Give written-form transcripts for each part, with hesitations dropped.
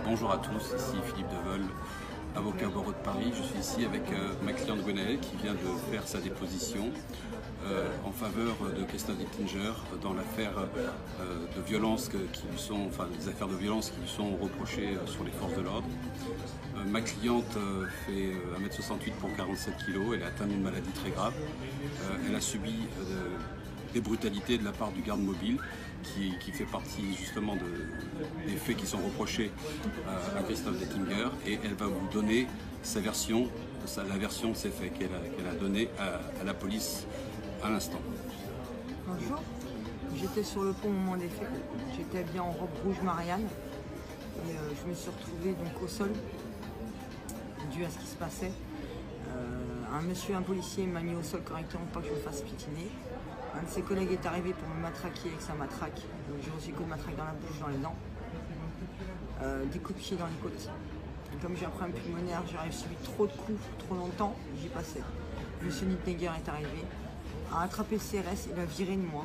Bonjour à tous, ici Philippe Deveul, avocat au barreau de Paris. Je suis ici avec ma cliente Gwenaëlle qui vient de faire sa déposition en faveur de Christophe Dettinger dans l'affaire de violence les affaires de violence qui lui sont reprochées sur les forces de l'ordre. Ma cliente fait 1m68 pour 47 kg, elle est atteinte d'une maladie très grave. Elle a subi des brutalités de la part du garde mobile qui fait partie justement des faits qui sont reprochés à Christophe Dettinger, et elle va vous donner sa version, la version de ces faits qu'elle a donnée à la police à l'instant. Bonjour, j'étais sur le pont au moment des faits, j'étais habillée en robe rouge Marianne et je me suis retrouvée donc au sol dû à ce qui se passait. Un policier m'a mis au sol correctement pour pas que je me fasse pitiner. Un de ses collègues est arrivé pour me matraquer avec sa matraque. J'ai reçu coup de matraque dans la bouche, dans les dents. Des coups de pied dans les côtes. Et comme j'ai un problème pulmonaire, j'ai subi trop de coups, trop longtemps, j'y passais. M. Nittneger est arrivé, a attrapé le CRS et l'a viré de moi.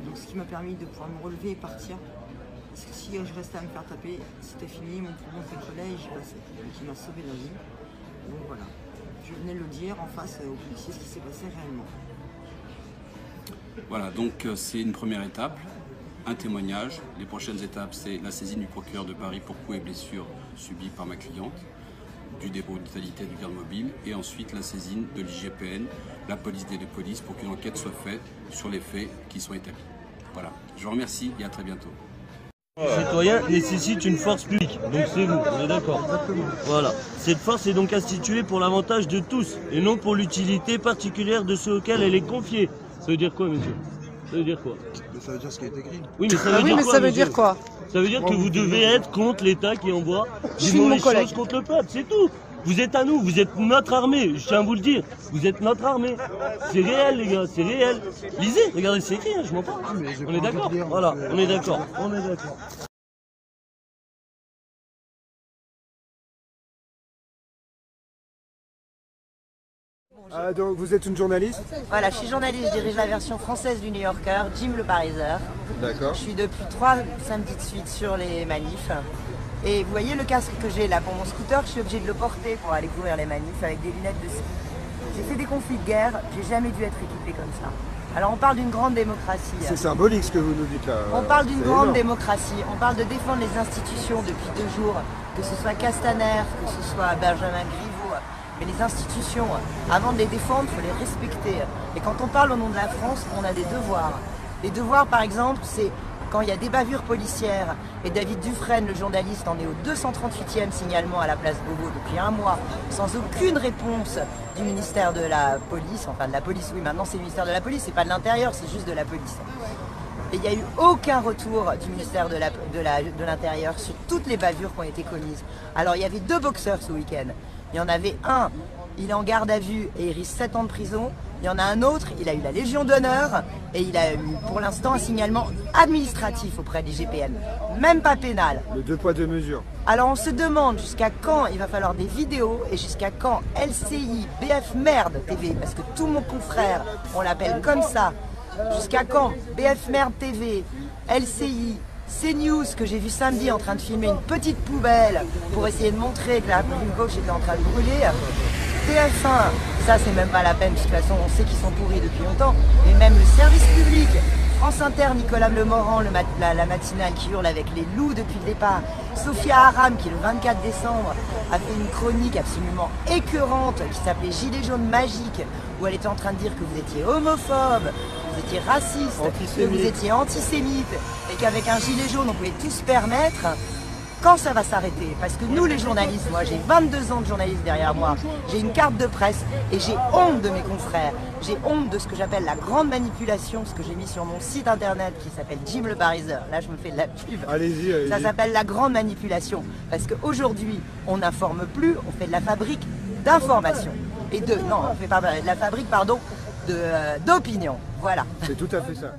Donc ce qui m'a permis de pouvoir me relever et partir. Parce que si je restais à me faire taper, c'était fini, mon poumon s'écroulait et j'y passais. Donc il m'a sauvé la vie. Donc voilà. Je venais de le dire en face aux policiers ce qui s'est passé réellement. Voilà, donc c'est une première étape, un témoignage. Les prochaines étapes, c'est la saisine du procureur de Paris pour coups et blessures subis par ma cliente, du dépôt de brutalité du garde mobile, et ensuite la saisine de l'IGPN, la police des polices, pour qu'une enquête soit faite sur les faits qui sont établis. Voilà, je vous remercie et à très bientôt. Le citoyen nécessite une force publique, donc c'est vous, on est d'accord. Voilà. Cette force est donc instituée pour l'avantage de tous, et non pour l'utilité particulière de ceux auxquels elle est confiée. Ça veut dire quoi, monsieur? Ça veut dire quoi? Ça veut dire ce qui est écrit. Oui, mais ça veut dire quoi, ça veut dire quoi? Ça veut dire que vous devez être contre l'État qui envoie des mauvaises choses contre le peuple, c'est tout. Vous êtes à nous, vous êtes notre armée, je tiens à vous le dire. Vous êtes notre armée. C'est réel, les gars, c'est réel. Lisez, regardez, c'est écrit, hein, je m'en parle. On est d'accord? Voilà, on est d'accord. On est d'accord. Donc vous êtes une journaliste? Voilà, je suis journaliste, je dirige la version française du New Yorker, Jim Le Pariser. D'accord. Je suis depuis 3 samedis de suite sur les manifs. Et vous voyez le casque que j'ai là pour mon scooter, je suis obligée de le porter pour aller couvrir les manifs avec des lunettes de ski. J'ai fait des conflits de guerre, j'ai jamais dû être équipée comme ça. Alors on parle d'une grande démocratie. C'est symbolique ce que vous nous dites là. On parle d'une grande démocratie, on parle de défendre les institutions depuis 2 jours, que ce soit Castaner, que ce soit Benjamin Griveaux. Mais les institutions, avant de les défendre, il faut les respecter. Et quand on parle au nom de la France, on a des devoirs. Les devoirs, par exemple, c'est quand il y a des bavures policières, et David Dufresne, le journaliste, en est au 238e signalement à la place Beauvau depuis 1 mois, sans aucune réponse du ministère de la Police, enfin de la police, oui, maintenant c'est le ministère de la Police, c'est pas de l'Intérieur, c'est juste de la police. Et il n'y a eu aucun retour du ministère de l'Intérieur sur toutes les bavures qui ont été commises. Alors il y avait 2 boxeurs ce week-end. Il y en avait un, il est en garde à vue et il risque 7 ans de prison. Il y en a un autre, il a eu la Légion d'honneur et il a eu pour l'instant un signalement administratif auprès des GPN, même pas pénal. Le 2 poids 2 mesures. Alors on se demande jusqu'à quand il va falloir des vidéos et jusqu'à quand LCI, BF Merde TV, parce que tout mon confrère, on l'appelle comme ça, jusqu'à quand BF Merde TV, LCI, CNews que j'ai vu samedi en train de filmer une petite poubelle pour essayer de montrer que la République gauche était en train de brûler. TF1, ça c'est même pas la peine, de toute façon on sait qu'ils sont pourris depuis longtemps, mais même le service public, France Inter, Nicolas Lemorand, la matinale qui hurle avec les loups depuis le départ, Sophia Aram qui le 24 décembre a fait une chronique absolument écœurante qui s'appelait Gilets jaunes magiques, où elle était en train de dire que vous étiez homophobe, vous étiez raciste, que vous étiez antisémite, et qu'avec un gilet jaune on pouvait tout se permettre. Quand ça va s'arrêter? Parce que nous les journalistes, moi j'ai 22 ans de journaliste derrière moi, j'ai une carte de presse et j'ai honte de mes confrères, j'ai honte de ce que j'appelle la grande manipulation, ce que j'ai mis sur mon site internet qui s'appelle Jim Le Pariser, là je me fais de la pub. Allez-y, allez-y. Ça s'appelle la grande manipulation, parce qu'aujourd'hui on n'informe plus, on fait de la fabrique d'information. On fait pas de la fabrique, pardon, d'opinion, voilà. C'est tout à fait ça.